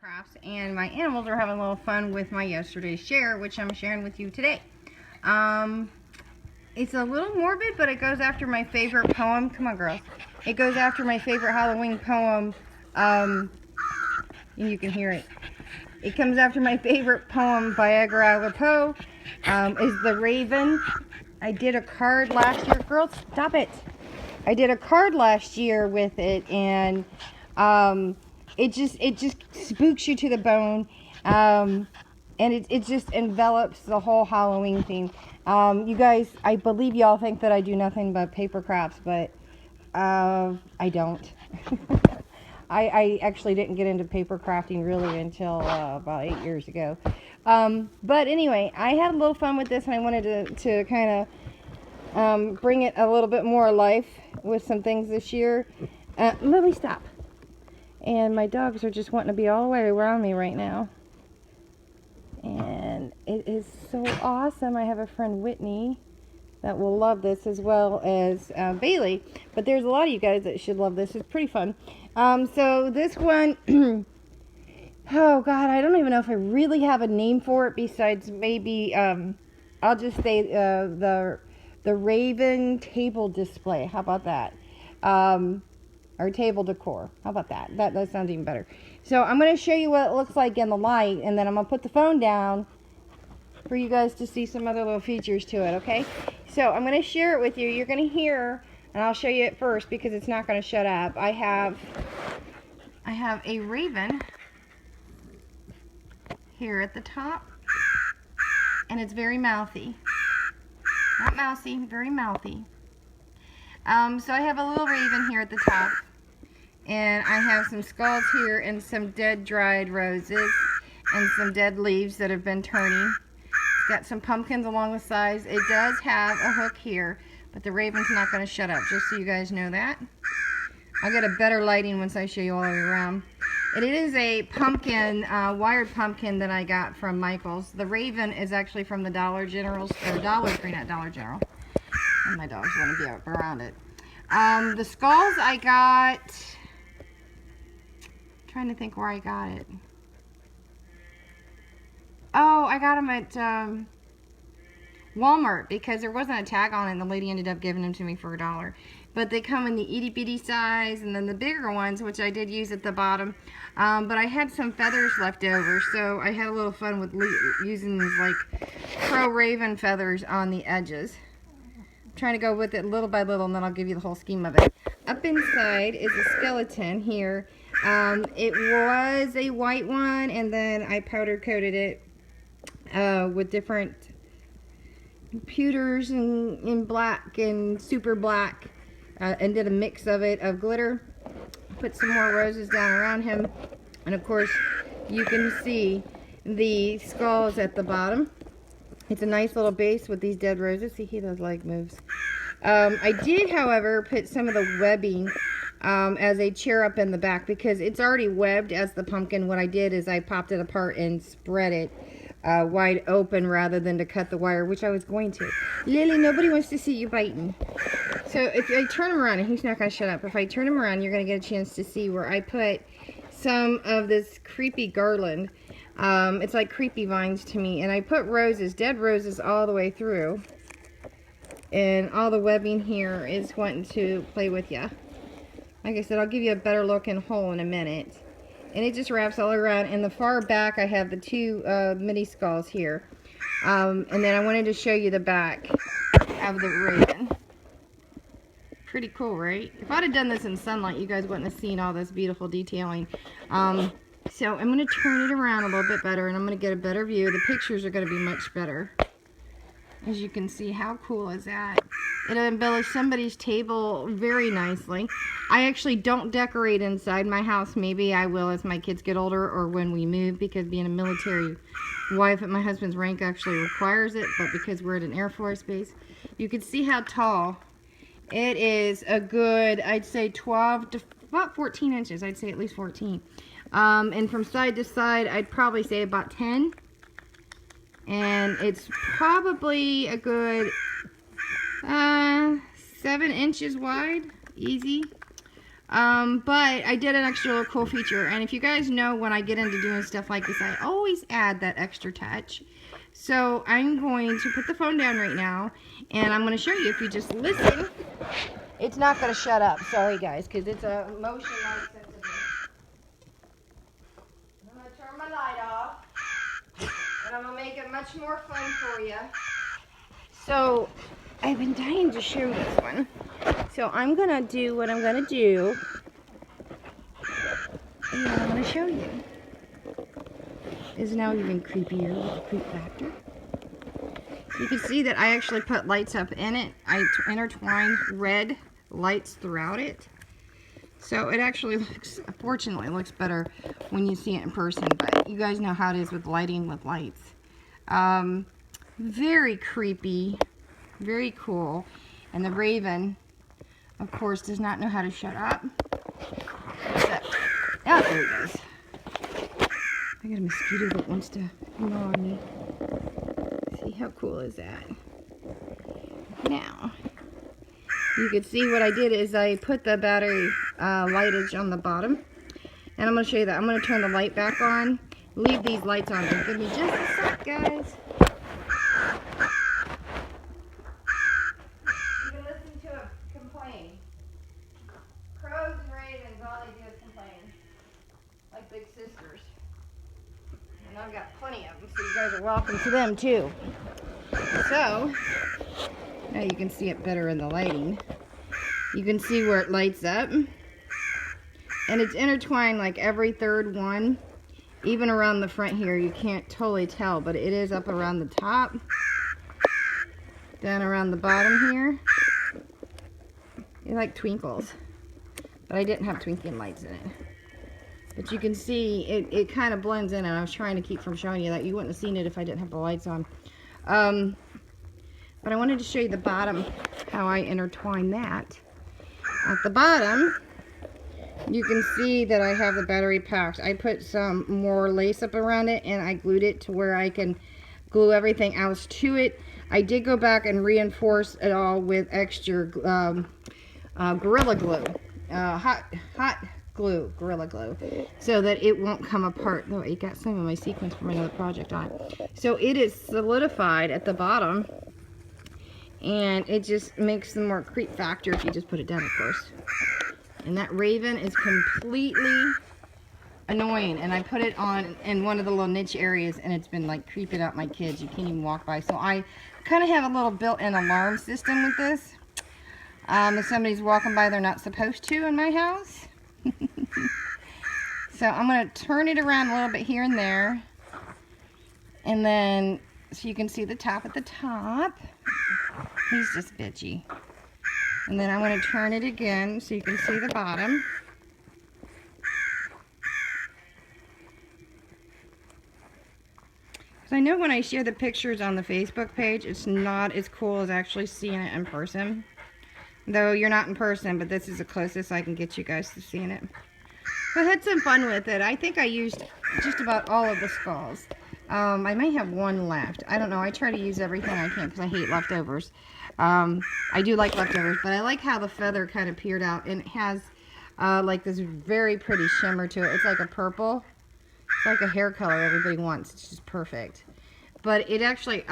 crafts, and my animals are having a little fun with my yesterday's share, which I'm sharing with you today. It's a little morbid, but it goes after my favorite poem. Come on, girls. It goes after my favorite Halloween poem. You can hear it. It comes after my favorite poem by Edgar Allan Poe. Is The Raven. I did a card last year. Girls, stop it. I did a card last year with it, and it just spooks you to the bone, and it just envelops the whole Halloween theme. You guys, I believe y'all think that I do nothing but paper crafts, but I don't. I actually didn't get into paper crafting really until about 8 years ago. But anyway, I had a little fun with this, and I wanted to kind of bring it a little bit more life with some things this year. Lily, stop. And my dogs are just wanting to be all the way around me right now. And it is so awesome. I have a friend, Whitney, that will love this, as well as Bailey. But there's a lot of you guys that should love this. It's pretty fun. So this one, oh God, I don't even know if I really have a name for it besides maybe, I'll just say the Raven table display. How about that? Or table decor. How about that? That sounds even better. So I'm going to show you what it looks like in the light, and then I'm going to put the phone down for you guys to see some other little features to it, okay? So I'm going to share it with you. You're going to hear, and I'll show you it first because it's not going to shut up. I have a raven here at the top, and it's very mouthy. Not mousy, very mouthy. So I have a little raven here at the top, and I have some skulls here and some dead dried roses and some dead leaves that have been turning. It's got some pumpkins along the sides. It does have a hook here, but the raven's not going to shut up, just so you guys know that. I'll get a better lighting once I show you all the way around. It is a pumpkin, wired pumpkin that I got from Michael's. The raven is actually from the Dollar General's, or Dollar Tree, not Dollar General. And my dogs want to be up around it. The skulls I got, I'm trying to think where I got it. Oh, I got them at Walmart because there wasn't a tag on it, and the lady ended up giving them to me for $1. But they come in the itty bitty size, and then the bigger ones, which I did use at the bottom. But I had some feathers left over, so I had a little fun with using these like pro raven feathers on the edges. I'm trying to go with it little by little, and then I'll give you the whole scheme of it. Up inside is a skeleton here. It was a white one, and then I powder coated it with different pewters in black and super black. And did a mix of it of glitter. Put some more roses down around him, and of course you can see the skulls at the bottom. It's a nice little base with these dead roses. See those leg moves. I did, however, put some of the webbing as a chair up in the back because it's already webbed as the pumpkin. What I did is I popped it apart and spread it wide open rather than to cut the wire, which I was going to. Lily, nobody wants to see you biting. So if I turn him around, and he's not going to shut up, if I turn him around, you're going to get a chance to see where I put some of this creepy garland. It's like creepy vines to me. And I put roses, dead roses all the way through. And all the webbing here is wanting to play with you. Like I said, I'll give you a better looking hole in a minute. And it just wraps all around. In the far back, I have the two mini skulls here. And then I wanted to show you the back of the raven. Pretty cool, right? If I'd have done this in sunlight, you guys wouldn't have seen all this beautiful detailing. So I'm going to turn it around a little bit better, and I'm going to get a better view. The pictures are going to be much better. As you can see, how cool is that? It'll embellish somebody's table very nicely. I actually don't decorate inside my house. Maybe I will as my kids get older or when we move, because being a military wife at my husband's rank actually requires it, but because we're at an Air Force base, you can see how tall. It is a good, I'd say 12 to about 14 inches. I'd say at least 14. And from side to side, I'd probably say about 10. And it's probably a good 7 inches wide. Easy. But I did an extra little cool feature, and if you guys know, when I get into doing stuff like this, I always add that extra touch. So I'm going to put the phone down right now, and I'm going to show you. If you just listen, it's not going to shut up. Sorry guys, because it's a motion light sensitive. I'm going to turn my light off, and I'm going to make it much more fun for you. So I've been dying to show this one. So I'm going to do what I'm going to do, and I'm going to show you. Is now even creepier with the creep factor. You can see that I actually put lights up in it. I intertwined red lights throughout it. So it actually looks, fortunately, looks better when you see it in person. But you guys know how it is with lighting with lights. Very creepy. Very cool. And the raven, of course, does not know how to shut up. Except, oh, there he goes. I got a mosquito that wants to gnaw on me. See, how cool is that? Now, you can see what I did is I put the battery lightage on the bottom. And I'm going to show you that. I'm going to turn the light back on. Leave these lights on. Give me just a sec, guys. You can listen to him complain. Crows and ravens, all they do is complain. Like big sisters. And I've got plenty of them, so you guys are welcome to them too. So, now you can see it better in the lighting. You can see where it lights up. And it's intertwined like every third one. Even around the front here, you can't totally tell, but it is up around the top. Down around the bottom here. It like twinkles. But I didn't have twinkling lights in it. But you can see it kind of blends in, and I was trying to keep from showing you that. You wouldn't have seen it if I didn't have the lights on. But I wanted to show you the bottom, how I intertwine that. At the bottom, you can see that I have the battery packed. I put some more lace up around it, and I glued it to where I can glue everything else to it. I did go back and reinforce it all with extra Gorilla Glue. Hot glue, Gorilla Glue, so that it won't come apart. Oh, it got some of my sequins from another project on. So it is solidified at the bottom, and it just makes the more creep factor if you just put it down, of course. And that raven is completely annoying, and I put it on in one of the little niche areas, and it's been like creeping out my kids. You can't even walk by. So I kind of have a little built-in alarm system with this. If somebody's walking by they're not supposed to in my house. So I'm going to turn it around a little bit here and there, and then so you can see the top at the top. He's just bitchy. And then I'm going to turn it again so you can see the bottom. Because I know when I share the pictures on the Facebook page, it's not as cool as actually seeing it in person. Though you're not in person, but this is the closest I can get you guys to seeing it. So I had some fun with it. I think I used just about all of the skulls. I may have one left. I don't know. I try to use everything I can because I hate leftovers. I do like leftovers, but I like how the feather kind of peered out, and it has like this very pretty shimmer to it. It's like a purple. It's like a hair color everybody wants. It's just perfect. But it actually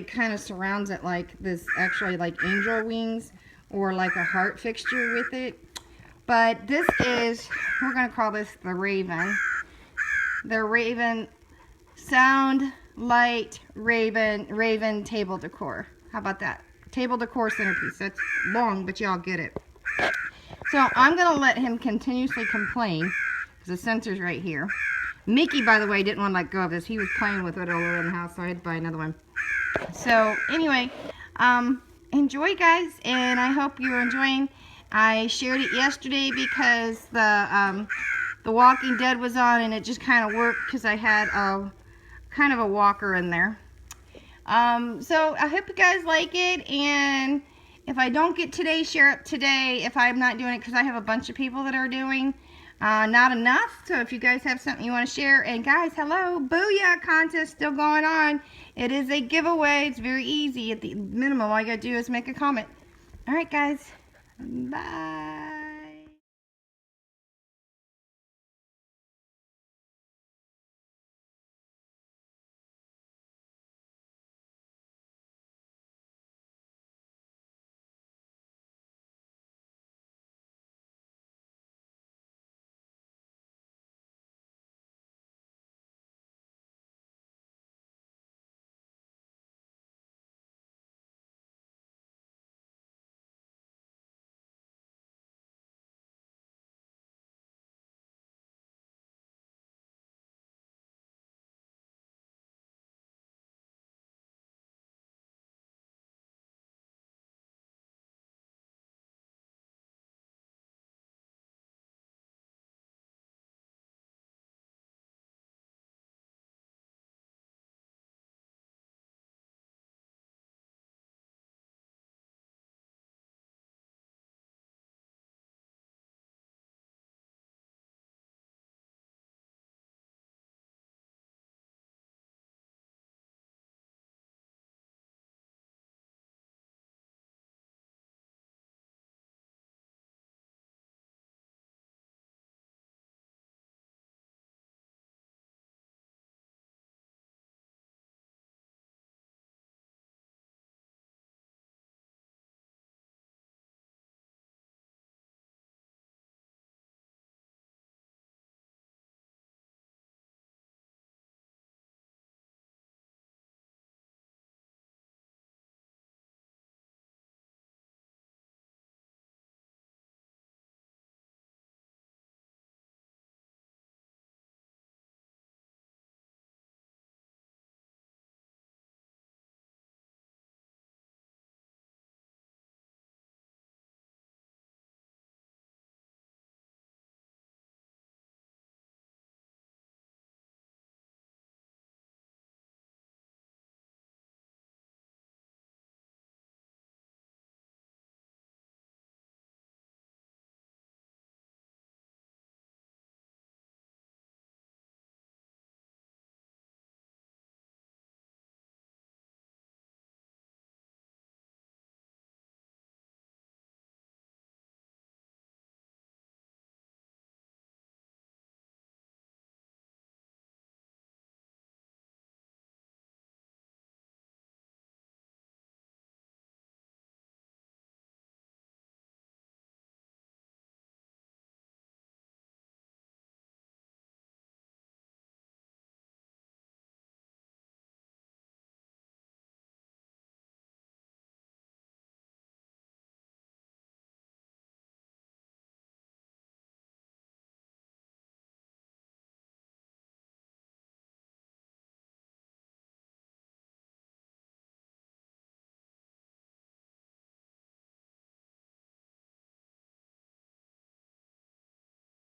kind of surrounds it like this, actually like angel wings or like a heart fixture with it. But this is, we're going to call this the Raven. The Raven Sound Light Raven Table Decor. How about that? Table Decor centerpiece. That's long, but y'all get it. So I'm going to let him continuously complain because the sensor's right here. Mickey, by the way, didn't want to let go of this. He was playing with it all over the house, so I had to buy another one. So anyway, enjoy, guys, and I hope you're enjoying. I shared it yesterday because the Walking Dead was on, and it just kind of worked because I had kind of a walker in there. So I hope you guys like it, and if I don't get today, share it today if I'm not doing it, because I have a bunch of people that are doing not enough. So if you guys have something you want to share, and guys, hello, Booyah contest still going on. It is a giveaway. It's very easy. At the minimum, all you gotta do is make a comment. All right, guys, bye.